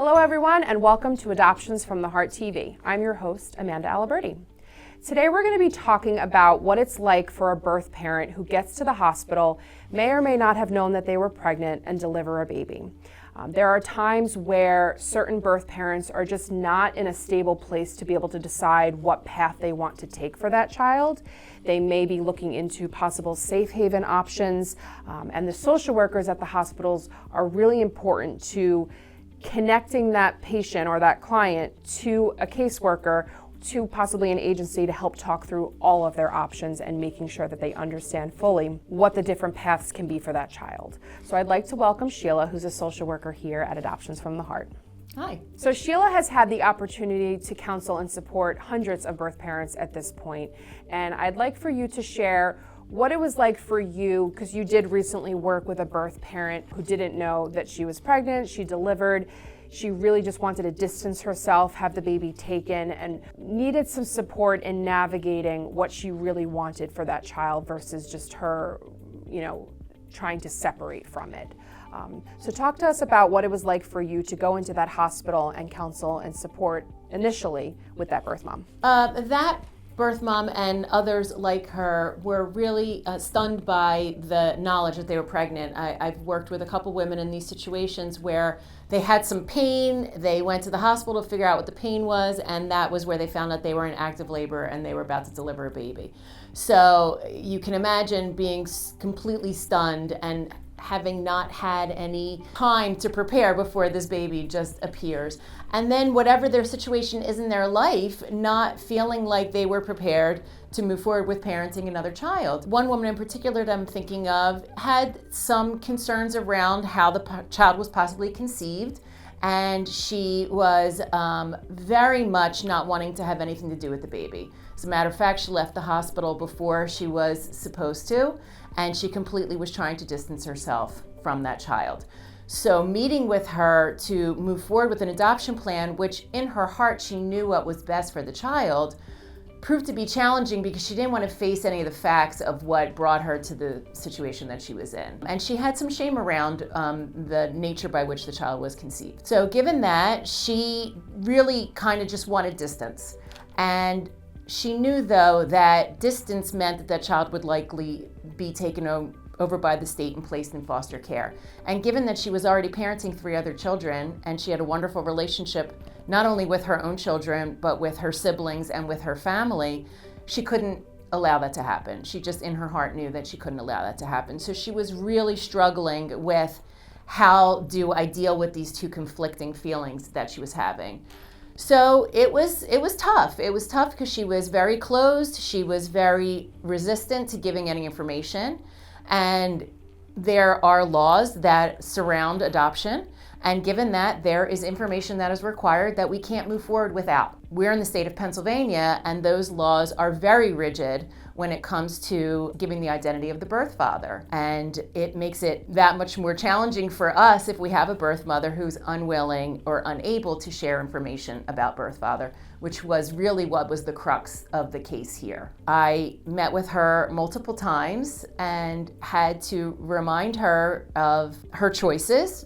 Hello everyone, and welcome to Adoptions from the Heart TV. I'm your host, Amanda Aliberti. Today we're going to be talking about what it's like for a birth parent who gets to the hospital, may or may not have known that they were pregnant, and deliver a baby. There are times where certain birth parents are just not in a stable place to be able to decide what path they want to take for that child. They may be looking into possible safe haven options, and the social workers at the hospitals are really important to connecting that patient or that client to a caseworker, to possibly an agency to help talk through all of their options and making sure that they understand fully what the different paths can be for that child. So I'd like to welcome Sheila, who's a social worker here at Adoptions from the Heart. Hi. So Sheila has had the opportunity to counsel and support hundreds of birth parents at this point, and I'd like for you to share what it was like for you, because you did recently work with a birth parent who didn't know that she was pregnant, she delivered, she really just wanted to distance herself, have the baby taken, and needed some support in navigating what she really wanted for that child versus just her, trying to separate from it. So talk to us about what it was like for you to go into that hospital and counsel and support initially with that birth mom. That birth mom and others like her were really stunned by the knowledge that they were pregnant. I've worked with a couple women in these situations where they had some pain, they went to the hospital to figure out what the pain was, and that was where they found out they were in active labor and they were about to deliver a baby. So you can imagine being completely stunned and having not had any time to prepare before this baby just appears. And then whatever their situation is in their life, not feeling like they were prepared to move forward with parenting another child. One woman in particular that I'm thinking of had some concerns around how the child was possibly conceived, and she was very much not wanting to have anything to do with the baby. As a matter of fact, she left the hospital before she was supposed to, and she completely was trying to distance herself from that child. So meeting with her to move forward with an adoption plan, which in her heart she knew what was best for the child, proved to be challenging because she didn't want to face any of the facts of what brought her to the situation that she was in. And she had some shame around the nature by which the child was conceived. So given that, she really kind of just wanted distance. And she knew, though, that distance meant that that child would likely be taken over by the state and placed in foster care. And given that she was already parenting 3 other children, and she had a wonderful relationship not only with her own children, but with her siblings and with her family, she couldn't allow that to happen. She just in her heart knew that she couldn't allow that to happen. So she was really struggling with how do I deal with these 2 conflicting feelings that she was having. So it was tough. It was tough because she was very closed. She was very resistant to giving any information. And there are laws that surround adoption. And given that, there is information that is required that we can't move forward without. We're in the state of Pennsylvania, and those laws are very rigid when it comes to giving the identity of the birth father. And it makes it that much more challenging for us if we have a birth mother who's unwilling or unable to share information about birth father, which was really what was the crux of the case here. I met with her multiple times and had to remind her of her choices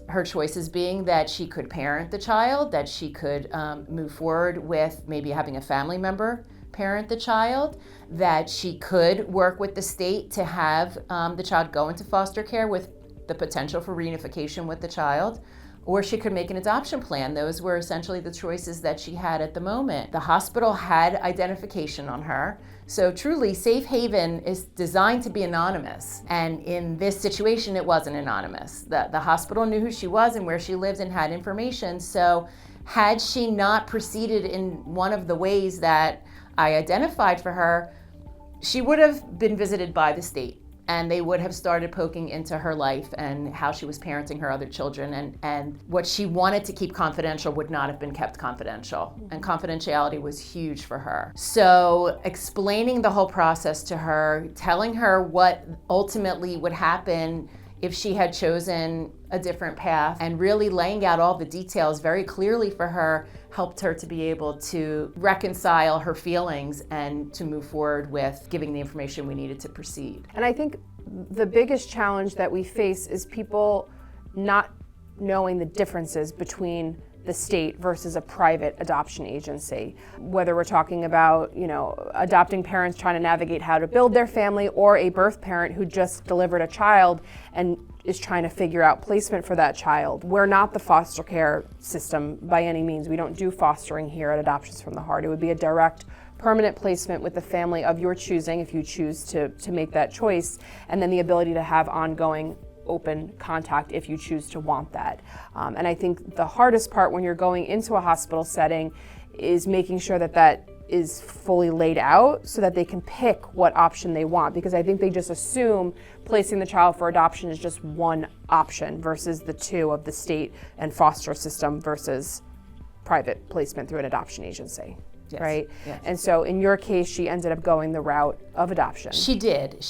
being that she could parent the child, that she could move forward with maybe having a family member parent the child, that she could work with the state to have the child go into foster care with the potential for reunification with the child, or she could make an adoption plan. Those were essentially the choices that she had at the moment. The hospital had identification on her. So truly, Safe Haven is designed to be anonymous. And in this situation, it wasn't anonymous. The hospital knew who she was and where she lived and had information. So had she not proceeded in one of the ways that I identified for her, she would have been visited by the state, and they would have started poking into her life and how she was parenting her other children, and what she wanted to keep confidential would not have been kept confidential. And confidentiality was huge for her. So explaining the whole process to her, telling her what ultimately would happen if she had chosen a different path, and really laying out all the details very clearly for her helped her to be able to reconcile her feelings and to move forward with giving the information we needed to proceed. And I think the biggest challenge that we face is people not knowing the differences between the state versus a private adoption agency. Whether we're talking about, adopting parents trying to navigate how to build their family, or a birth parent who just delivered a child and is trying to figure out placement for that child. We're not the foster care system by any means. We don't do fostering here at Adoptions from the Heart. It would be a direct, permanent placement with the family of your choosing, if you choose to make that choice, and then the ability to have ongoing open contact if you choose to want that. And I think the hardest part when you're going into a hospital setting is making sure that that is fully laid out so that they can pick what option they want, because I think they just assume placing the child for adoption is just one option versus the two of the state and foster system versus private placement through an adoption agency. Yes. Right? Yes. And so in your case, she ended up going the route of adoption. She did.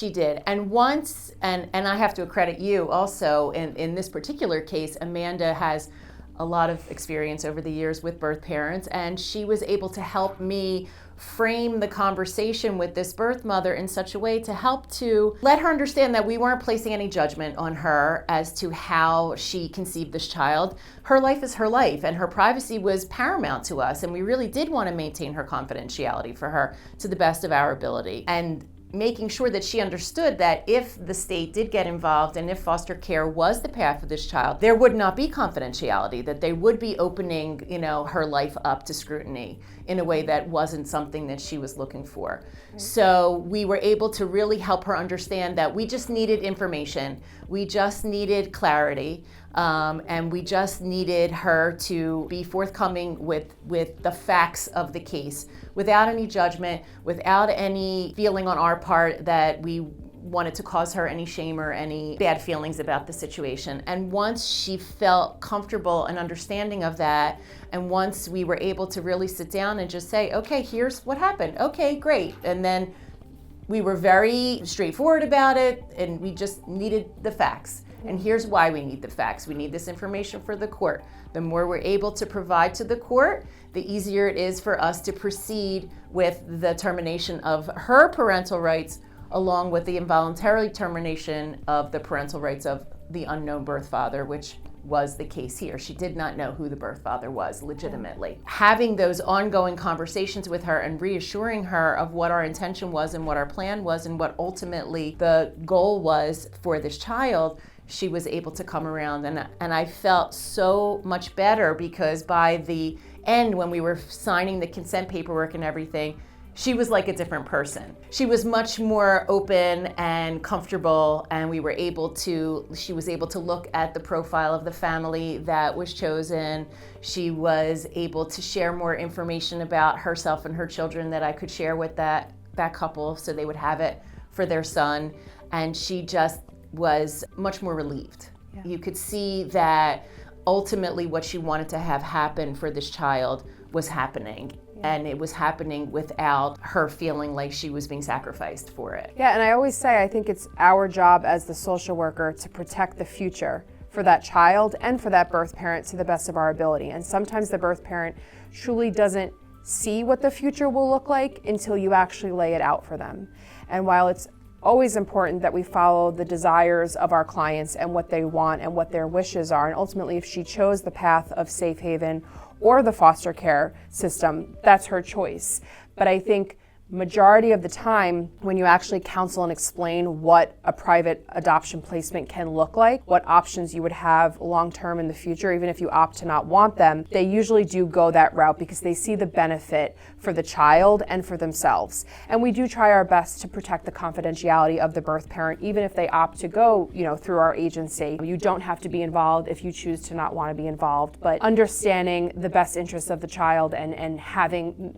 And once, and I have to accredit you also, in this particular case, Amanda has a lot of experience over the years with birth parents, and she was able to help me frame the conversation with this birth mother in such a way to help to let her understand that we weren't placing any judgment on her as to how she conceived this child. Her life is her life, and her privacy was paramount to us, and we really did want to maintain her confidentiality for her to the best of our ability. And making sure that she understood that if the state did get involved and if foster care was the path for this child, there would not be confidentiality, that they would be opening, her life up to scrutiny in a way that wasn't something that she was looking for. Right. So we were able to really help her understand that we just needed information, we just needed clarity, and we just needed her to be forthcoming with the facts of the case, without any judgment, without any feeling on our part that we wanted to cause her any shame or any bad feelings about the situation. And once she felt comfortable and understanding of that, and once we were able to really sit down and just say, okay, here's what happened. Okay, great. And then we were very straightforward about it, and we just needed the facts. And here's why we need the facts. We need this information for the court. The more we're able to provide to the court, the easier it is for us to proceed with the termination of her parental rights, along with the involuntary termination of the parental rights of the unknown birth father, which was the case here. She did not know who the birth father was legitimately. Having those ongoing conversations with her and reassuring her of what our intention was and what our plan was and what ultimately the goal was for this child, she was able to come around. And I felt so much better, because by the end, when we were signing the consent paperwork and everything, she was like a different person. She was much more open and comfortable, and she was able to look at the profile of the family that was chosen. She was able to share more information about herself and her children that I could share with that couple, so they would have it for their son. And she just was much more relieved. Yeah. You could see that ultimately what she wanted to have happen for this child was happening. Yeah. And it was happening without her feeling like she was being sacrificed for it. Yeah, and I always say, I think it's our job as the social worker to protect the future for that child and for that birth parent to the best of our ability. And sometimes the birth parent truly doesn't see what the future will look like until you actually lay it out for them. And while it's always important that we follow the desires of our clients and what they want and what their wishes are, and ultimately if she chose the path of safe haven or the foster care system, that's her choice. But I think majority of the time, when you actually counsel and explain what a private adoption placement can look like, what options you would have long-term in the future, even if you opt to not want them, they usually do go that route because they see the benefit for the child and for themselves. And we do try our best to protect the confidentiality of the birth parent, even if they opt to go, through our agency. You don't have to be involved if you choose to not want to be involved, but understanding the best interests of the child and having,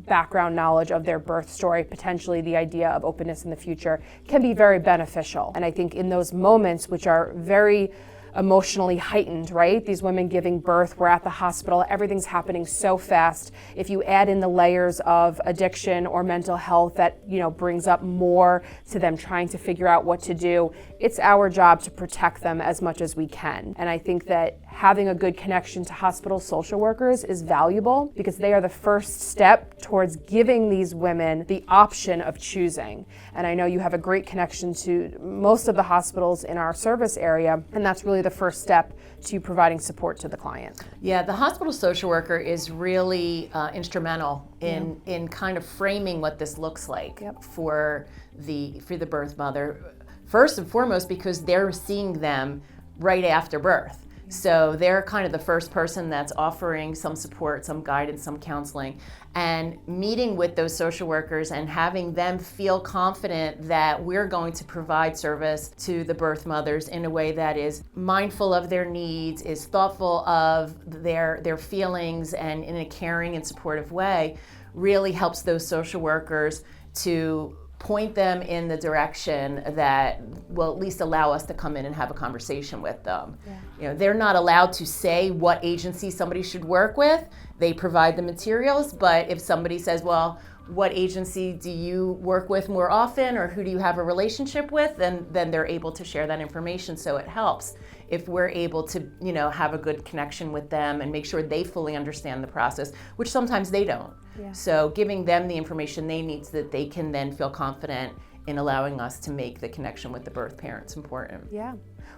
background knowledge of their birth story, potentially the idea of openness in the future, can be very beneficial. And I think in those moments, which are very emotionally heightened, right? These women giving birth, we're at the hospital, everything's happening so fast. If you add in the layers of addiction or mental health that, brings up more to them trying to figure out what to do, it's our job to protect them as much as we can. And I think that having a good connection to hospital social workers is valuable because they are the first step towards giving these women the option of choosing. And I know you have a great connection to most of the hospitals in our service area, and that's really the first step to providing support to the client. Yeah, the hospital social worker is really instrumental in kind of framing what this looks like for the birth mother. First and foremost, because they're seeing them right after birth. So they're kind of the first person that's offering some support, some guidance, some counseling, and meeting with those social workers and having them feel confident that we're going to provide service to the birth mothers in a way that is mindful of their needs, is thoughtful of their feelings, and in a caring and supportive way really helps those social workers to point them in the direction that will at least allow us to come in and have a conversation with them. You know, they're not allowed to say what agency somebody should work with. They provide the materials, but if somebody says, well, what agency do you work with more often, or who do you have a relationship with, then they're able to share that information. So it helps if we're able to, you know, have a good connection with them and make sure they fully understand the process, which sometimes they don't. So giving them the information they need so that they can then feel confident in allowing us to make the connection with the birth parents important. Yeah.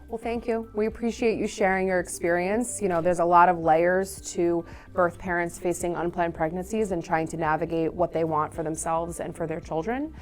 Well, thank you. We appreciate you sharing your experience. You know, there's a lot of layers to birth parents facing unplanned pregnancies and trying to navigate what they want for themselves and for their children.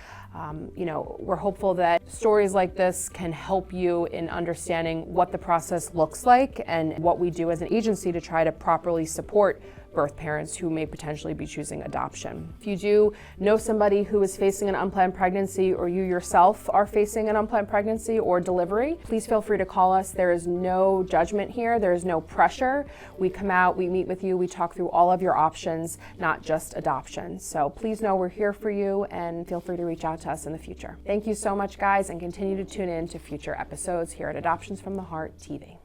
You know, we're hopeful that stories like this can help you in understanding what the process looks like and what we do as an agency to try to properly support birth parents who may potentially be choosing adoption. If you do know somebody who is facing an unplanned pregnancy, or you yourself are facing an unplanned pregnancy or delivery, please feel free to call us. There is no judgment here. There is no pressure. We come out, we meet with you, we talk through all of your options, not just adoption. So please know we're here for you, and feel free to reach out to us in the future. Thank you so much, guys, and continue to tune in to future episodes here at Adoptions from the Heart TV.